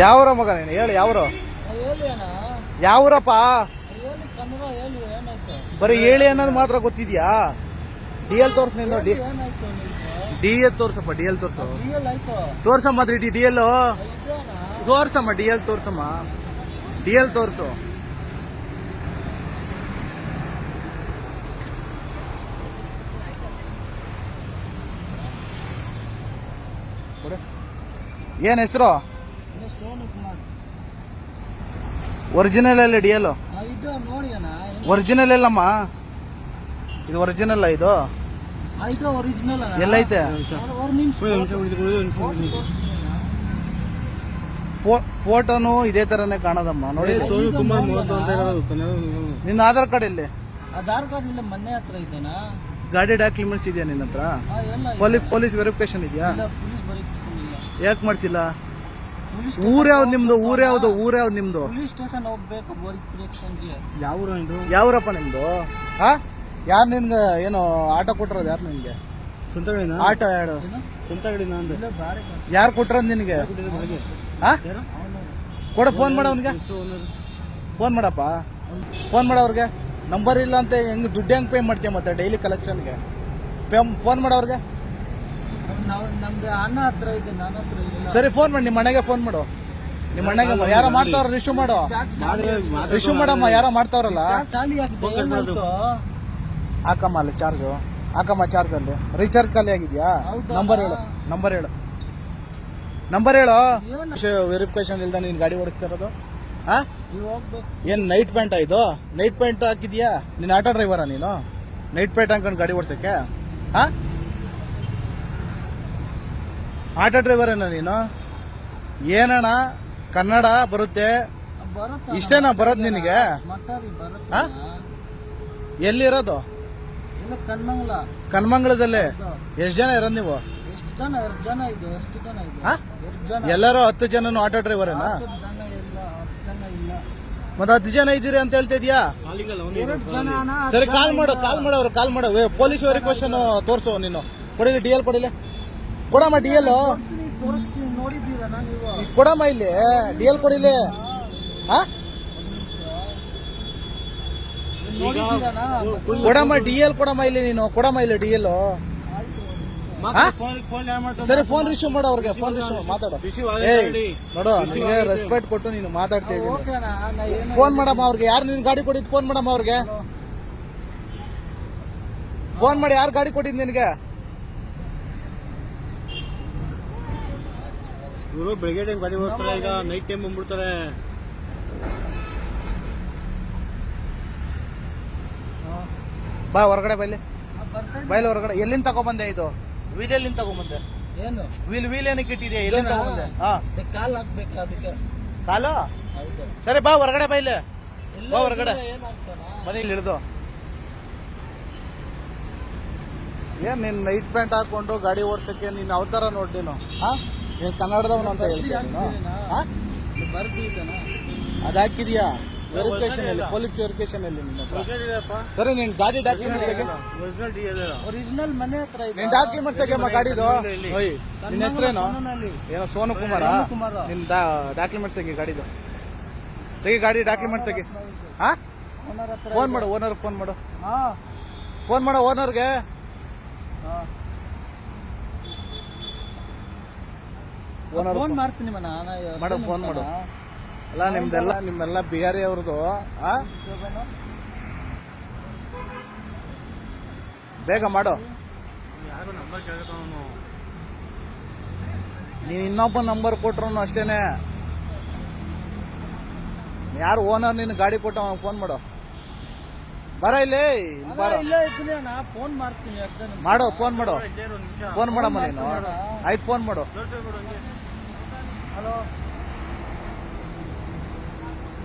ಯಾವ್ರ ಮಗ ನೀನು ಹೇಳಿ ಯಾವ್ರು ಹೇಳಿ ಅಣ್ಣ, ಯಾವ್ರಪ್ಪ ಹೇಳಿ ಕನ್ನಡ ಹೇಳಿ, ಏನಾಯ್ತು? ಬರೀ ಹೇಳಿ ಅನ್ನೋದು ಮಾತ್ರ ಗೊತ್ತಿದ್ಯಾ? ಡಿ ಎಲ್ ತೋರ್ಸ್ ನಿಂದು ಏನಾಯ್ತು ನಿಮ್ಗೆ? ಡಿ ಎಲ್ ತೋರ್ಸಪ್ಪ, ಡಿ ಎಲ್ ತೋರ್ಸು. ರಿಯಲ್ ಆಯ್ತು ತೋರ್ಸಮ್ಮ ಡಿ ಎಲ್ ಇದೆಯಣ್ಣ? ತೋರ್ಸಮ್ಮ, ಡಿ ಎಲ್ ತೋರ್ಸಮ್ಮ, ಡಿ ಎಲ್ ತೋರ್ಸು. ಏನ್ ಹೆಸರು? ಇದು ಸೋನು ಕುಮಾರ್. ಒರಿಜಿನಲ್ ಅಲ್ಲಿ ಡಿ ಎಲ್ ಇದು ನೋಡಿ ಅಣ್ಣ, ಒರಿಜಿನಲ್ ಎಲ್ಲಮ್ಮ, ಇದು ಒರಿಜಿನಲ್ ಇದು ಇದು ಒರಿಜಿನಲ್ ಅಣ್ಣ. ಎಲ್ಲೈತೆ? ಫೋಟೋನು ಇದೇ ತರನೇ ಕಾಣದಮ್ಮ, ನೋಡಿ. ಸೋನು ಕುಮಾರ್ ನಿನ್ನ ಆಧಾರ್ ಕಾರ್ಡ್ ಇಲ್ಲಿ? ಆಧಾರ್ ಕಾರ್ಡ್ ಇಲ್ಲ, ಮನೆ ಹತ್ರ ಇದ್ದೇನಾ? ಗಾಡಿ ಡಾಕ್ಯುಮೆಂಟ್ಸ್ ಇದೆಯಾ ನಿನ್ನ ಹತ್ರ? ಎಲ್ಲ ಪೊಲೀಸ್ ವೆರಿಫಿಕೇಶನ್ ಇದೆಯಾ? ಇಲ್ಲ, ಪೊಲೀಸ್ ವೆರಿಫಿಕೇಶನ್ ಇಲ್ಲ. ಯಾಕೆ ಮಾಡ್ಸಿಲ್ಲ? ಪೊಲೀಸ್ ಊರ್ ಯಾವ್ದು ನಿಮ್ದು? ಊರ್ ಯಾವ್ದು ನಿಮ್ದು? ಪೊಲೀಸ್ ಸ್ಟೇಷನ್ ಹೋಗ್ಬೇಕು ವೆರಿಫಿಕೇಶನ್ಗೆ. ಯಾವ್ರಪ್ಪ ನಿಮ್ದು? ಹಾ, ಯಾರು ನಿನ್ಗೆ ಏನು ಆಟೋ ಕೊಟ್ಟಿರೋದು? ಯಾರು ನಿನ್ಗೆ ಆಟೋ? ಯಾರು ಇಲ್ಲ, ಬಾರಿ ಯಾರು ಕೊಟ್ಟಿರೋದು ನಿನಗೆ? ಹಾ, ಕೊಡ, ಫೋನ್ ಮಾಡ ಅವನಿಗೆ, ಫೋನ್ ಮಾಡಪ್ಪ, ಫೋನ್ ಮಾಡ ಅವ್ರಿಗೆ. ನಂಬರ್ ಇಲ್ಲ ಅಂತ ಹೆಂಗ್ ದುಡ್ಡು ಹೆಂಗ್ ಪೇ ಮಾಡ್ತೀಯ ಮತ್ತೆ ಡೈಲಿ ಕಲೆಕ್ಷನ್ಗೆ? ಫೋನ್ ಮಾಡ ಅವ್ರಿಗೆ. ನಮ್ದು ಅಣ್ಣ ಹತ್ರ ಇದೆ, ನನ್ನ ಹತ್ರ ಇಲ್ಲ. ಸರಿ, ಫೋನ್ ಮಾಡಿ, ನಿಮ್ಮ ಮನೆಗೆ ಫೋನ್ ಮಾಡು. ನಿಮ್ಮ ಮನೆಗೆ ಯಾರೋ ಮಾಡ್ತಾವ್ರ, ರಿಶ್ಯೂ ಮಾಡು, ರಿಶ್ಯೂ ಮಾಡಮ್ಮ, ಯಾರೋ ಮಾಡ್ತಾವ್ರಲ್ಲ. ಚಾಲಿ ಆಗಿದೆ, ಏನಾಯ್ತು? ಹಾಕಮ್ಮ ಅಲ್ಲಿ ಚಾರ್ಜು, ಹಾಕಮ್ಮ ಚಾರ್ಜ್ ಅಲ್ಲಿ. ರೀಚಾರ್ಜ್ ಖಾಲಿ ಆಗಿದ್ಯಾ? ಹೌದಾ? ನಂಬರ್ ಹೇಳು, ನಂಬರ್ ಹೇಳು, ನಂಬರ್ ಹೇಳು. ವೆರಿಫಿಕೇಶನ್ ಇಲ್ದ ನೀನ್ ಗಾಡಿ ಓಡಿಸ್ತಾ ಇರೋದು? ಹಾ, ನೀವು ಹೋಗ್ಬೇಕು. ಏನ್ ನೈಟ್ ಪ್ಯಾಂಟ್ ಇದು? ನೈಟ್ ಪ್ಯಾಂಟ್ ಹಾಕಿದ್ಯಾ? ನೀನ್ ಆಟೋ ಡ್ರೈವರಾ ನೀನು? ನೈಟ್ ಪ್ಯಾಂಟ್ ಹಾಕೊಂಡು ಗಾಡಿ ಓಡಿಸಕ್ಕೆ? ಹಾ, ಆಟೋ ಡ್ರೈವರ್ ಏನೋ ನೀನು? ಏನಣ್ಣ ಕನ್ನಡ ಬರುತ್ತೆ? ಬರುತ್ತೆ ಇಷ್ಟೇನಾ ಬರೋದು ನಿನಗೆ? ಮಾತಾಡಿ ಬರುತ್ತೆ. ಹಾ? ಎಲ್ಲಿರೋದು? ಇಲ್ಲ, ಕಣ್ಮಂಗ್ಲ. ಕನ್ಮಂಗ್ಲದಲ್ಲಿ. ಎಷ್ಟು ಜನ ಇರೋದು ನೀವು? ಎಷ್ಟು ಜನ? 2 ಜನ ಇದೆ. ಎಷ್ಟು ಜನ ಇದೆ? ಹಾ? 2 ಜನ. ಎಲ್ಲರೂ 10 ಜನನು ಆಟೋ ಡ್ರೈವರೇನಾ? 10 ಜನ ಇಲ್ಲ, 10 ಜನ ಇಲ್ಲ. ಮತ್ತೆ 10 ಜನ ಇದ್ದೀರಿ ಅಂತ ಹೇಳ್ತಾ ಇದೀಯಾ? 2 ಜನ ಅಣ್ಣ, ಸರಿ, ಕಾಲ್ ಮಾಡು, ಕಾಲ್ ಮಾಡು. ಪೊಲೀಸ್ ವೆರಿಫಿಕೇಶನ್ ತೋರ್ಸು ನೀನು. ಕೊಡಿಲಿ, ಡಿ ಎಲ್ ಕೊಡಿಲಿ, ಕೊಡಮ್ಮ ಡಿ ಎಲ್. ತೋರಿಸ್ತೀನಿ, ನೋಡಿದ್ದೀರಣ್ಣ ನೀವು? ಕೊಡಮ್ಮ ಇಲ್ಲಿ ಡಿ ಎಲ್ ಕೊಡಿಲಿ. ಹಾ, ನೋಡಿದ್ದೀರಣ್ಣ? ಕೊಡಮ್ಮ ಡಿ ಎಲ್, ಕೊಡಮ್ಮ ಇಲ್ಲಿ ನೀನು, ಕೊಡಮ್ಮ ಇಲ್ಲಿ ಡಿ ಎಲ್. ಸರಿ, ಫೋನ್ ರಿಸೀವ್ ಮಾಡು ಅವ್ರಿಗೆ, ಫೋನ್ ರಿಸೀವ್ ಮಾತಾಡು. ನೋಡು, ನಿಮಗೆ ರೆಸ್ಪೆಕ್ಟ್ ಕೊಟ್ಟು ನೀನು ಮಾತಾಡ್ತಾ ಇದ್ದೀನಿ. ಓಕೆ ಅಣ್ಣ, ನಾ ಏನು ಫೋನ್ ಮಾಡಮ್ಮ ಅವ್ರಿಗೆ. ಯಾರು ನಿನ್ ಗಾಡಿ ಕೊಟ್ಟಿದ್ದು? ಫೋನ್ ಮಾಡಮ್ಮ ಅವ್ರಿಗೆ, ಫೋನ್ ಮಾಡಿ. ಯಾರು ಗಾಡಿ ಕೊಟ್ಟಿದ್ದು ನಿನಗೆ? ಇವರು ಬೆಳಗ್ಗೆ ಟೈಮ್ ಗಾಡಿ ಓಡಿಸ್ತಾರೆ, ಈಗ ನೈಟ್ ಟೈಮ್ ಬಂದ್ಬಿಡ್ತಾರೆ. ಬಾ ಹೊರಗಡೆ, ಬೈಲಿ ಬರ್ತಾ ಬೈಲಿ ಹೊರಗಡೆ. ಎಲ್ಲಿಂದ ತಗೊಂಬಂದೆ ಇದು? ವೀಲ್ ಎಲ್ಲಿಂದ ತಗೊಂಬಂದೆ? ಏನು? ವೀಲ್ ಏನಕ್ಕೆ ಇಟ್ಟಿದ್ಯಾ? ಎಲ್ಲಿಂದ ತಗೊಂಬಂದೆ? ಹಾ, ಕಾಲ್ ಹಾಕ್ಬೇಕು ಅದಕ್ಕೆ. ಕಾಲು? ಹೌದು. ಸರಿ, ಬಾ ಹೊರಗಡೆ, ಬೈಲಿ ಎಲ್ಲ ಬಾ ಹೊರಗಡೆ. ಏನಾಗ್ತಾನ? ಬನ್ನಿ ಇಲ್ಲಿ ಇಳಿದು. ಏನ್ ನೀನ್ ನೈಟ್ ಪ್ಯಾಂಟ್ ಹಾಕೊಂಡು ಗಾಡಿ ಓಡ್ಸಕ್ಕೆ ನೀನ್ ಅವತಾರ ನೋಡ್ ನೀನು? ಹಾ, ನೀನ್ ಕನ್ನಡದವನು ಅಂತ ಹೇಳ್ತೀನಿ ನೀನು? ಹಾ, ಬರ್ದಿದ್ದಾನ? ಅದ್ ಹಾಕಿದ್ಯಾ? ವೆರಿಫಿಕೇಶನ್ ಅಲ್ಲಿ, ಪೊಲೀಸ್ ವೆರಿಫಿಕೇಶನ್ ಅಲ್ಲಿ ನಿನ್ನ ಹತ್ರ. ಸರಿ, ನಿನ್ ಗಾಡಿ ಡಾಕ್ಯುಮೆಂಟ್ಸ್ ತೆಗೆ. ಒರಿಜಿನಲ್ ಮನೆ ಹತ್ರ ಇದೆ. ನಿನ್ ಡಾಕ್ಯುಮೆಂಟ್ಸ್ ತೆಗೆಯಮ್ಮ ಗಾಡಿದು. ಓಯ್, ನಿನ್ನ ಹೆಸರೇನು? ಏನೋ ಸೋನು ಕುಮಾರ? ಕುಮಾರ. ನಿನ್ ಡಾಕ್ಯುಮೆಂಟ್ಸ್ ತೆಗಿ ಗಾಡಿದು. ತೆಗಿ ಗಾಡಿ ಡಾಕ್ಯುಮೆಂಟ್ಸ್ ತೆಗಿ. ಹಾ, ಓನರ್ ಹತ್ರ ಫೋನ್ ಮಾಡು, ಓನರ್ ಫೋನ್ ಮಾಡು, ಹಾ, ಫೋನ್ ಮಾಡು ಓನರ್ಗೆ. ಹಾ. ಓನರ್ ಫೋನ್ ಮಾಡ್ತೀನಿ ಮನ. ಮಾಡು, ಫೋನ್ ಮಾಡು. ಅಲ್ಲ, ನಿಮ್ಮೆಲ್ಲ ಬಿಹಾರಿ ಅವ್ರದ್ದು. ಬೇಗ ಮಾಡು. ಯಾರು ನಂಬರ್ ಕೇಳ್ತಾನು? ನೀನ್ ಇನ್ನೊಬ್ಬ ನಂಬರ್ ಕೊಟ್ರು ಅಷ್ಟೇನೆ. ಯಾರು ಓನರ್ ನಿನ್ ಗಾಡಿ ಕೊಟ್ಟ ಫೋನ್ ಮಾಡು. ಬರ ಇಲ್ಲಿ, ಬಾರ. ಇಲ್ಲ ಇದ್ದೀನಿ ಅಣ್ಣ, ಫೋನ್ ಮಾಡ್ತೀನಿ. ಮಾಡು, ಫೋನ್ ಮಾಡು, ಫೋನ್ ಮಾಡಮ್ಮ ನೀನು. ಆಯ್ತು, ಫೋನ್ ಮಾಡು. ಹಲೋ,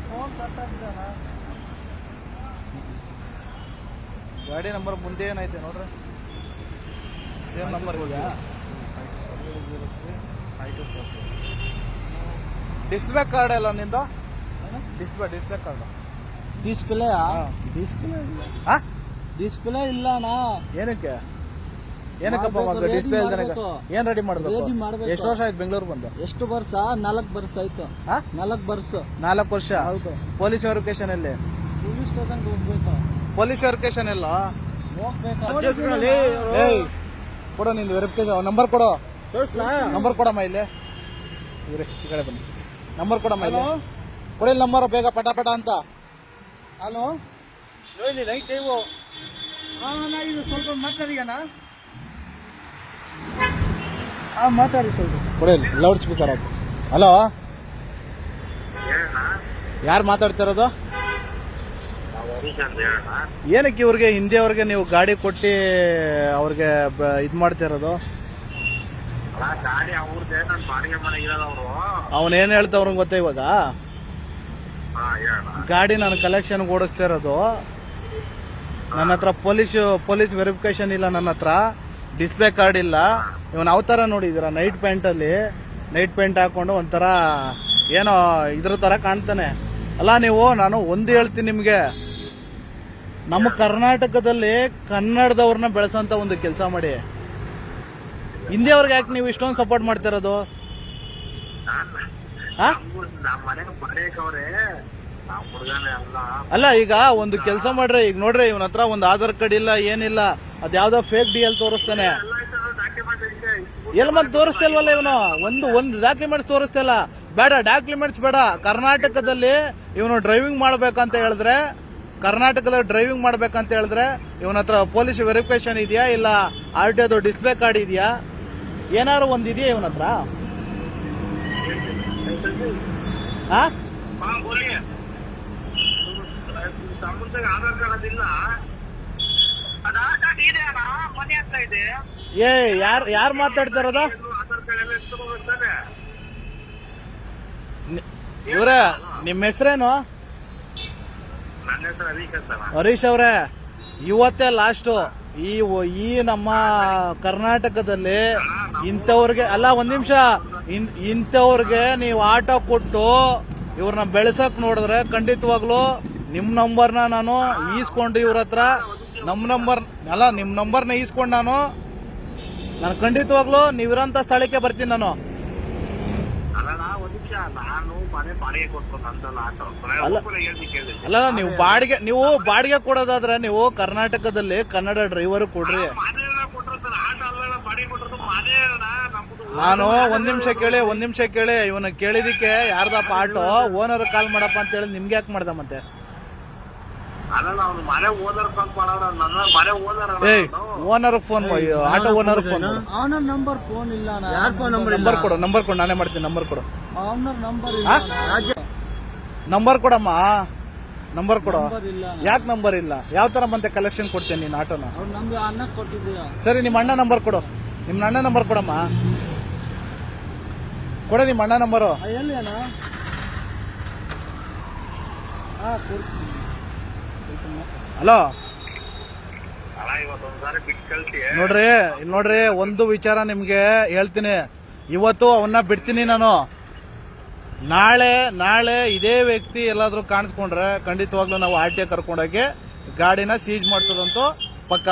ಫೋನ್ ಕಟ್ಟಾಗ್ತಾನ? ಗಾಡಿ ನಂಬರ್ ಮುಂದೆ ಏನೈತೆ ನೋಡ್ರಿ, ಸೇಮ್ ನಂಬರ್ ಇದೆಯಾ? ಡಿಸ್ಪ್ಲೇ ಕಾರ್ಡ್ ಎಲ್ಲ ನಿಂದು? Display card. ಡಿಸ್ಪ್ಲೇ? ಡಿಸ್ಪ್ಲೇ ಇಲ್ಲ. ಹಾ, ಡಿಸ್ಪ್ಲೇ ಇಲ್ಲ ಅಣ್ಣ. ಏನಕ್ಕೆ? ಏನಕ್ಕಪ್ಪ ಮಾಡ್ಬೇಕು, ಡಿಸ್ಪ್ಲೇ ready ಇಲ್ದಾನೆ ಮಾಡ್ಬೇಕು. ಏನ್ ರೆಡಿ ಮಾಡ್ಬೇಕು? Ready ಮಾಡ್ಬೇಕು. ಎಷ್ಟು ವರ್ಷ ಆಯ್ತು ಬೆಂಗಳೂರು ಬಂದು? ಎಷ್ಟು ವರ್ಷ? 4 ವರ್ಷ ಆಯ್ತು. ಹಾ? 4 ವರ್ಷ. 4 ವರ್ಷ. ಹೌದು. ಪೊಲೀಸ್ ವೆರಿಫಿಕೇಶನ್ ಎಲ್ಲಿ? ಪೊಲೀಸ್ ಸ್ಟೇಷನ್ಗೆ ಹೋಗ್ಬೇಕು. ಪೊಲೀಸ್ ವೆರಿಫಿಕೇಶನ್ ಎಲ್ಲ ಹೋಗ್ಬೇಕು. ಏಯ್ ಕೊಡೋ ನಿಂದು ವೆರಿಫಿಕೇಶನ್ ನಂಬರ್ ಕೊಡೋ. ನಂಬರ್ ಕೊಡಮ್ಮ ಇಲ್ಲಿ. ಇವ್ರೆ ಈ ಕಡೆ ಬನ್ನಿ. ನಂಬರ್ ಕೊಡಮ್ಮ ಇಲ್ಲಿ. ಕೊಡಿ ನಂಬರ್ ಬೇಗ ಪಟ ಪಟ ಅಂತ. ಹಲೋ, ನೈಟ್ ಟೈಮು ಅಣ್ಣ ಇದು ಸ್ವಲ್ಪ ಮಾತಾಡಿಯಣ್ಣ. ಮಾತಾಡಿ ಸ್ವಲ್ಪ. ಕೊಡಿ ಲೌಡ್ ಸ್ಪೀಕರ್ ಹಾಕಿ. ಹಲೋ, ಯಾರು ಮಾತಾಡ್ತಿರೋದು? ಏನಕ್ಕೆ ಇವ್ರಿಗೆ ಹಿಂದಿ ಅವ್ರಿಗೆ ನೀವು ಗಾಡಿ ಕೊಟ್ಟು ಅವ್ರಿಗೆ ಇದು ಮಾಡ್ತಿರೋದು? ಗಾಡಿ ಅವ್ರದ್ದೇ, ನಾನು ಬಾಡಿಗೆ ಮನೆ ಇರೋದವ್ರು. ಅವನೇನು ಹೇಳ್ತಾವ್ರಂಗೆ ಗೊತ್ತಾ ಇವಾಗ? ಗಾಡಿ ನಾನು ಕಲೆಕ್ಷನ್ ಓಡಿಸ್ತಾ ಇರೋದು, ನನ್ನ ಹತ್ರ ಪೊಲೀಸ್ ವೆರಿಫಿಕೇಶನ್ ಇಲ್ಲ, ನನ್ನ ಹತ್ರ ಡಿಸ್ಪ್ಲೇ ಕಾರ್ಡ್ ಇಲ್ಲ. ಇವನ್ ಅವತಾರ ನೋಡಿದೀರ, ನೈಟ್ ಪ್ಯಾಂಟ್ ಹಾಕೊಂಡು ಒಂಥರ ಏನೋ ಇದ್ರ ತರ ಕಾಣ್ತಾನೆ. ಅಲ್ಲ ನಾನು ಒಂದು ಹೇಳ್ತೀನಿ ನಿಮ್ಗೆ, ನಮ್ಮ ಕರ್ನಾಟಕದಲ್ಲಿ ಕನ್ನಡದವ್ರನ್ನ ಬೆಳೆಸಂತ ಒಂದು ಕೆಲಸ ಮಾಡಿ. ಹಿಂದಿ ಅವ್ರಿಗೆ ಯಾಕೆ ನೀವು ಇಷ್ಟೊಂದು ಸಪೋರ್ಟ್ ಮಾಡ್ತಿರೋದು? ನಮ್ಮ ಮನೆಗೆ ಬರೇಕವ್ರೆ, ನಮ್ಮ ಹುಡುಗನೇ ಅಲ್ಲ. ಅಲ್ಲ, ಈಗ ಒಂದು ಕೆಲಸ ಮಾಡ್ರಿ. ಈಗ ನೋಡ್ರಿ, ಇವನ ಹತ್ರ ಒಂದು ಆಧಾರ್ ಕಾರ್ಡ್ ಇಲ್ಲ, ಏನಿಲ್ಲ. ಅದ್ಯಾವ್ದೋ ಫೇಕ್ ಡಿಎಲ್ ತೋರಿಸ್ತಾನೆ. ಎಲ್ಲಿ ಮತ್ತೆ ತೋರಿಸ್ತಿಲ್ವಲ್ಲ ಇವನು? ಒಂದು ಡಾಕ್ಯುಮೆಂಟ್ಸ್ ತೋರಿಸ್ತಿಲ್ಲ. ಬೇಡ, ಡಾಕ್ಯುಮೆಂಟ್ಸ್ ಬೇಡ. ಕರ್ನಾಟಕದಲ್ಲಿ ಇವನು ಡ್ರೈವಿಂಗ್ ಮಾಡ್ಬೇಕಂತ ಹೇಳಿದ್ರೆ, ಇವನ ಹತ್ರ ಪೊಲೀಸ್ ವೆರಿಫಿಕೇಶನ್ ಇದೆಯಾ, ಇಲ್ಲ RTO ಡಿಸ್ಪ್ಲೇ ಕಾರ್ಡ್ ಇದೆಯಾ, ಏನಾದ್ರು ಒಂದ್ ಇದೆಯಾ ಇವನ ಹತ್ರ? ಆಧಾರ್ ಕಾರ್ಡ್ ಅದಿಲ್ಲ. ಇದೆ ಅಣ್ಣ, ಮನೆ ಹತ್ರ ಇದೆ. ಯಾರು ಮಾತಾಡ್ತಾರದ? ಆಧಾರ್ ಕಾರ್ಡ್ ಎಲ್ಲ ಎತ್ಕೋಬೇಕಾನೆ. ಇವ್ರೆ, ನಿಮ್ಮ ಹೆಸರೇನು? ನನ್ನ ಹೆಸರು ಹರೀಶ್ ಅಂತ. ಹರೀಶ್ ಅವ್ರೆ, ಇವತ್ತೇ ಲಾಸ್ಟು. ಈ ನಮ್ಮ ಕರ್ನಾಟಕದಲ್ಲಿ ಇಂಥವ್ರಿಗೆ ಅಲ್ಲ, ಒಂದ್ ನಿಮಿಷ, ಇಂಥವ್ರಿಗೆ ನೀವು ಆಟೋ ಕೊಟ್ಟು ಇವ್ರನ್ನ ಬೆಳೆಸಕ್ ನೋಡಿದ್ರೆ ಖಂಡಿತವಾಗ್ಲು ನಿಮ್ ನಂಬರ್ನ ನಾನು ಈಸ್ಕೊಂಡು ಇವ್ರ ಹತ್ರ ನಿಮ್ ನಂಬರ್ನ ಈಸ್ಕೊಂಡು ನಾನು ಖಂಡಿತವಾಗ್ಲು ನೀವಿರೋಂಥ ಸ್ಥಳಕ್ಕೆ ಬರ್ತೀನಿ ನಾನು. ನಾನು ಮನೆ ಬಾಡಿಗೆ ಕೊಟ್ಟು ನಂದಲ್ಲ ಆಟೋ. ಅಲ್ಲ, ನೀವು ಬಾಡಿಗೆ ಕೊಡೋದಾದ್ರೆ ನೀವು ಕರ್ನಾಟಕದಲ್ಲಿ ಕನ್ನಡ ಡ್ರೈವರ್ ಕೊಡ್ರಿ. ನಾನು ಒಂದ್ ನಿಮಿಷ ಕೇಳಿ ಇವನ ಕೇಳಿದಕ್ಕೆ ಯಾರ್ದಪ್ಪ ಆಟೋ ಓನರ್ ಕಾಲ್ ಮಾಡಪ್ಪ ಅಂತ ಹೇಳಿ ನಿಮ್ಗೆ ಯಾಕೆ ಮಾಡ್ದ ಮತ್ತೆ? Owner phone, auto owner phone. ಅವನ ನಂಬರ್ ಫೋನ್ ಇಲ್ಲ. ಯಾರ ಫೋನ್ ನಂಬರ್ ಕೊಡು, ನಾನೇ ಮಾಡ್ತೀನಿ. ನಂಬರ್ ಕೊಡು. ಅವನರ್ ನಂಬರ್ ನಂಬರ್ ಕೊಡಮ್ಮ, ನಂಬರ್ ಕೊಡು. ಇಲ್ಲ. ಯಾಕೆ ನಂಬರ್ ಇಲ್ಲ? ಯಾವ ತರ ಮತ್ತೆ ಕಲೆಕ್ಷನ್ ಕೊಡ್ತೇನೆ ನೀನು ಆಟೋನ? ಅವ್ರು ನಮ್ಗೆ ಅನ್ನ ಕೊಟ್ಟಿದ್ದೀಯ. ಸರಿ, ನಿಮ್ಮ ಅಣ್ಣ ನಂಬರ್ ಕೊಡು. ನಿಮ್ಮ ಅಣ್ಣ ನಂಬರ್ ಕೊಡಮ್ಮ, ಕೊಡ ನಿಮ್ಮ ಅಣ್ಣ ನಂಬರು. ಎಲ್ಲಿ ಅಣ್ಣ? ಕೊಡ್ತೀನಿ. ಹಲೋ, ಇವತ್ತೊಂದ್ಸಾರಿ ಬಿಟ್ಟು ಕಳ್ಸಿ. ನೋಡ್ರಿ ಒಂದು ವಿಚಾರ ನಿಮ್ಗೆ ಹೇಳ್ತೀನಿ. ಇವತ್ತು ಅವನ್ನ ಬಿಡ್ತೀನಿ ನಾನು. ನಾಳೆ ಇದೇ ವ್ಯಕ್ತಿ ಎಲ್ಲಾದ್ರೂ ಕಾಣಿಸ್ಕೊಂಡ್ರೆ ಖಂಡಿತವಾಗ್ಲೂ ನಾವು RTO ಕರ್ಕೊಂಡೋಗಿ ಗಾಡಿನ ಸೀಜ್ ಮಾಡ್ಸೋದಂತೂ ಪಕ್ಕ.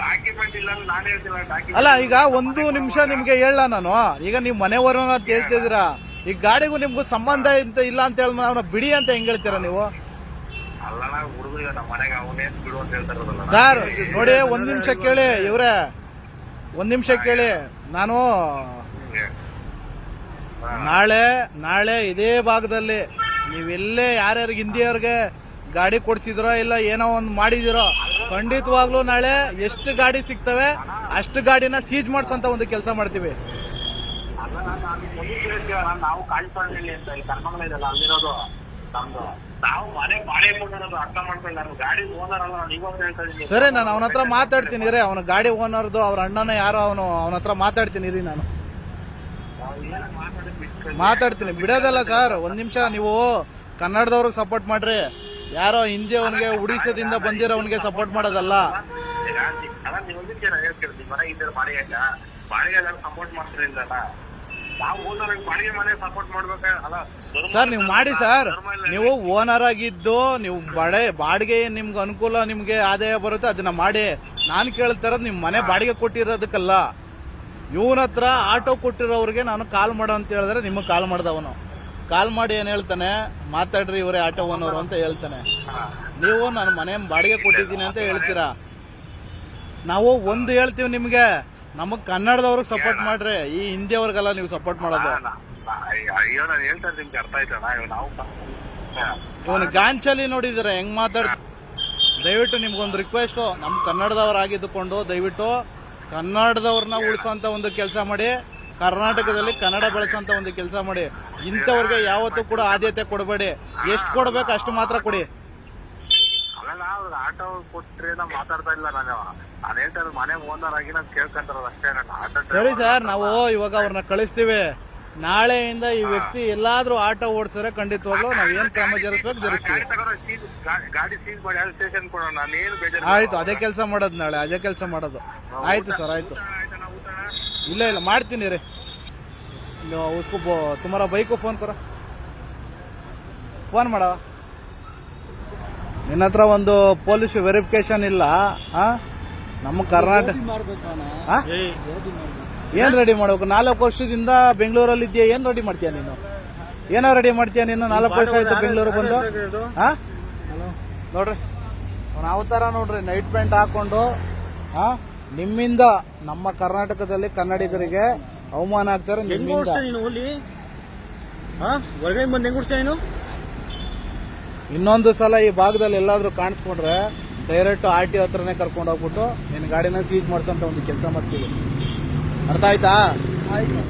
ಡಾಕ್ಯುಮೆಂಟ್ ಇಲ್ಲ ನಾನು ಹೇಳ್ತೀನಿ. ಅಲ್ಲ, ಈಗ ಒಂದು ನಿಮಿಷ ನಿಮ್ಗೆ ಹೇಳ ನಾನು. ಈಗ ನೀವು ಮನೆಯವರನ್ನ ಹೇಳ್ತಿದ್ದೀರಾ, ಈ ಗಾಡಿಗೂ ನಿಮ್ಗೂ ಸಂಬಂಧ ಇಲ್ಲ ಅಂತ ಹೇಳಿ ಅವನ ಬಿಡಿ ಅಂತ ಹೆಂಗ್ ಹೇಳ್ತೀರಾ ನೀವು? ಸರ್ ನೋಡಿ, ಒಂದ್ ನಿಮಿಷ ಕೇಳಿ ಇವ್ರೆ, ಒಂದ್ ನಿಮಿಷ ಕೇಳಿ. ನಾನು ನಾಳೆ ಇದೇ ಭಾಗದಲ್ಲಿ ನೀವೆಲ್ಲೇ ಯಾರ್ಯಾರಿಗೆ ಹಿಂದಿಯವ್ರಿಗೆ ಗಾಡಿ ಕೊಡ್ಸಿದ್ರೋ ಇಲ್ಲ ಏನೋ ಒಂದು ಮಾಡಿದಿರೋ, ಖಂಡಿತವಾಗ್ಲೂ ನಾಳೆ ಎಷ್ಟು ಗಾಡಿ ಸಿಗ್ತವೆ ಅಷ್ಟು ಗಾಡಿನ ಸೀಜ್ ಮಾಡ್ಸಂತ ಒಂದು ಕೆಲಸ ಮಾಡ್ತೀವಿ. ನಾವು ಕಾಳಿಪಳ್ಳಿ ಅಂತ ಕರ್ಮಂಗಲ ಇದೆಲ್ಲ ಅಲ್ಲಿರೋದು ನಮ್ದು. ನಾವು ಮನೆ ಬಾಡಿಗೆ ಕೊಟ್ಟಿರೋದು, ಅರ್ಥ ಮಾಡ್ಕೊಳ್ಳಿ. ನಾನು ಗಾಡಿ ಓನರ್ ಅಲ್ಲ, ನಾನು ಇವತ್ತು ಹೇಳ್ತಾ ಇದ್ದೀನಿ. ಸರಿ, ನಾನು ಅವನ ಹತ್ರ ಮಾತಾಡ್ತೀನಿ ರೀ. ಅವನ ಗಾಡಿ ಓನರ್ದು ಅವ್ರ ಅಣ್ಣನ ಯಾರೋ ಅವನ ಹತ್ರ ಮಾತಾಡ್ತೀನಿ ರೀ. ನಾನು ಮಾತಾಡ್ತೀನಿ, ಬಿಡೋದಲ್ಲ ಸರ್. ಒಂದ್ ನಿಮಿಷ, ನೀವು ಕನ್ನಡದವ್ರಿಗೆ ಸಪೋರ್ಟ್ ಮಾಡ್ರಿ. ಯಾರೋ ಹಿಂದಿ ಅವನಿಗೆ ಉಡಿಸದಿಂದ ಬಂದಿರೋವನಿಗೆ ಸಪೋರ್ಟ್ ಮಾಡೋದಲ್ಲ. ಸಪೋರ್ಟ್ ಮಾಡ್ತಿರಲಿಲ್ಲ ನಾವು ಓನರ್ ಬಾಡಿಗೆ ಮನೆ ಸಪೋರ್ಟ್ ಮಾಡ್ಬೇಕಲ್ಲ ಸರ್. ನೀವು ಮಾಡಿ ಸರ್, ನೀವು ಓನರ್ ಆಗಿದ್ದು ನೀವು ಬಾಡಿಗೆ ನಿಮ್ಗೆ ಅನುಕೂಲ, ನಿಮ್ಗೆ ಆದಾಯ ಬರುತ್ತೆ, ಅದನ್ನ ಮಾಡಿ. ನಾನು ಕೇಳ್ತಾ ಇರೋದು ನಿಮ್ಮ ಮನೆ ಬಾಡಿಗೆ ಕೊಟ್ಟಿರೋದಕ್ಕಲ್ಲ. ಇವನ ಹತ್ರ ಆಟೋ ಕೊಟ್ಟಿರೋರಿಗೆ ನಾನು ಕಾಲ್ ಮಾಡೋ ಅಂತ ಹೇಳಿದ್ರೆ ನಿಮಗೆ ಕಾಲ್ ಮಾಡ್ದವನು. ಕಾಲ್ ಮಾಡಿ ಏನು ಹೇಳ್ತಾನೆ, ಮಾತಾಡ್ರಿ ಇವರೇ ಆಟೋ ಓನರು ಅಂತ ಹೇಳ್ತಾನೆ. ನೀವು ನಾನು ಮನೆ ಬಾಡಿಗೆ ಕೊಟ್ಟಿದ್ದೀನಿ ಅಂತ ಹೇಳ್ತೀರಾ. ನಾವು ಒಂದು ಹೇಳ್ತೀವಿ ನಿಮಗೆ, ನಮಗ್ ಕನ್ನಡದವ್ರಿಗೆ ಸಪೋರ್ಟ್ ಮಾಡ್ರಿ, ಈ ಹಿಂದಿಯವ್ರಿಗೆಲ್ಲ ನೀವು ಸಪೋರ್ಟ್ ಮಾಡೋದು. ಅಯ್ಯೋ ನಾನು ಹೇಳ್ತಾ ಇದ್ದೀನಿ, ನಿಮ್ಗೆ ಅರ್ಥ ಆಯ್ತಣ್ಣ. ನಾವು ಇವನು ಗಾಂಚಲಿ ನೋಡಿದ್ರೆ ಹೆಂಗ್ ಮಾತಾಡ್. ದಯವಿಟ್ಟು ನಿಮ್ಗೊಂದು ರಿಕ್ವೆಸ್ಟ್, ನಮ್ಮ ಕನ್ನಡದವರಾಗಿದ್ದುಕೊಂಡು ದಯವಿಟ್ಟು ಕನ್ನಡದವ್ರನ್ನ ಉಳಿಸೋಂತ ಒಂದು ಕೆಲಸ ಮಾಡಿ, ಕರ್ನಾಟಕದಲ್ಲಿ ಕನ್ನಡ ಬೆಳೆಸೋಂತ ಒಂದು ಕೆಲಸ ಮಾಡಿ. ಇಂಥವ್ರಿಗೆ ಯಾವತ್ತೂ ಕೂಡ ಆದ್ಯತೆ ಕೊಡಬೇಡಿ. ಎಷ್ಟು ಕೊಡ್ಬೇಕು ಅಷ್ಟು ಮಾತ್ರ ಕೊಡಿ. ಅಲ್ಲ ಅವ್ರಿಗೆ ಆಟೋ ಕೊಟ್ರೆ ನಾವು ಮಾತಾಡ್ತಾ ಇಲ್ಲ. ನಾನು ಹೇಳ್ತಾ ಇರೋದು ಮನೆ ಓನರ್ ಆಗಿ ನಾನು ಕೇಳ್ಕೊಂತಾರದು ಅಷ್ಟೇ. ನಾನು ಆಟೋ ಸರಿ ಸರ್, ನಾವು ಇವಾಗ ಅವ್ರನ್ನ ಕಳಿಸ್ತೀವಿ. ನಾಳೆಯಿಂದ ಈ ವ್ಯಕ್ತಿ ಎಲ್ಲಾದ್ರೂ ಆಟೋ ಓಡಿಸಿದ್ರೆ ಖಂಡಿತವಾಗ್ಲೂ ನಾವ್ ಏನ್ ಕ್ರಮ ಜರುಗಿಸ್ಬೇಕು ಜರುಗಿಸ್ತೀವಿ. ಗಾಡಿ ಸೀಸ್ ಮಾಡಿ ಸ್ಟೇಷನ್ ಕೊಡೋಣ. ನಾನೇನು ಬೇಜಾರು. ಆಯ್ತು, ಅದೇ ಕೆಲಸ ಮಾಡೋದು, ನಾಳೆ ಅದೇ ಕೆಲಸ ಮಾಡೋದು. ಆಯ್ತು ಸರ್, ಆಯ್ತು. ಇಲ್ಲ ಇಲ್ಲ ಮಾಡ್ತೀನಿ ರೀ. ಉಸ್ಕೋ ತುಮಾರ ಬೈಕು ಫೋನ್ ಕರೋ, ಫೋನ್ ಮಾಡವ. ನಿನ್ನ ಹತ್ರ ಒಂದು ಪೊಲೀಸ್ ವೆರಿಫಿಕೇಶನ್ ಇಲ್ಲ. ನಮ್ಮ ಕರ್ನಾಟಕ ಏನ್ ರೆಡಿ ಮಾಡ್ಬೇಕು? 4 ವರ್ಷದಿಂದ ಬೆಂಗಳೂರಲ್ಲಿ ಇದೆಯಾ, ಏನ್ ರೆಡಿ ಮಾಡ್ತೀಯ ನೀನು? ಏನೋ ರೆಡಿ ಮಾಡ್ತೀಯ ನೀನು? 4 ವರ್ಷ ಆಯ್ತು ಬೆಂಗಳೂರು ಬಂದು. ನೋಡ್ರಿ ಅವ್ನ ಅವತಾರ ನೋಡ್ರಿ, ನೈಟ್ ಪ್ಯಾಂಟ್ ಹಾಕೊಂಡು. ನಿಮ್ಮಿಂದ ನಮ್ಮ ಕರ್ನಾಟಕದಲ್ಲಿ ಕನ್ನಡಿಗರಿಗೆ ಅವಮಾನ ಆಗ್ತಾರೆ. ನಿಮ್ಮಿಂದ ಹೊರಗಡೆ ಬಂದು ಹೆಂಗ್ ಕೊಡ್ತೀಯ ನೀನು? ಇನ್ನೊಂದು ಸಲ ಈ ಭಾಗದಲ್ಲಿ ಎಲ್ಲಾದ್ರೂ ಕಾಣಿಸ್ಕೊಂಡ್ರೆ ಡೈರೆಕ್ಟ್ RTO ಹತ್ರನೇ ಕರ್ಕೊಂಡು ಹೋಗ್ಬಿಟ್ಟು ನಿನ್ನ ಗಾಡಿನ ಸೀಜ್ ಮಾಡ್ಸಂತ ಒಂದು ಕೆಲಸ ಮಾಡ್ತೀವಿ. ಅರ್ಥ ಆಯ್ತಾ? ಆಯ್ತು.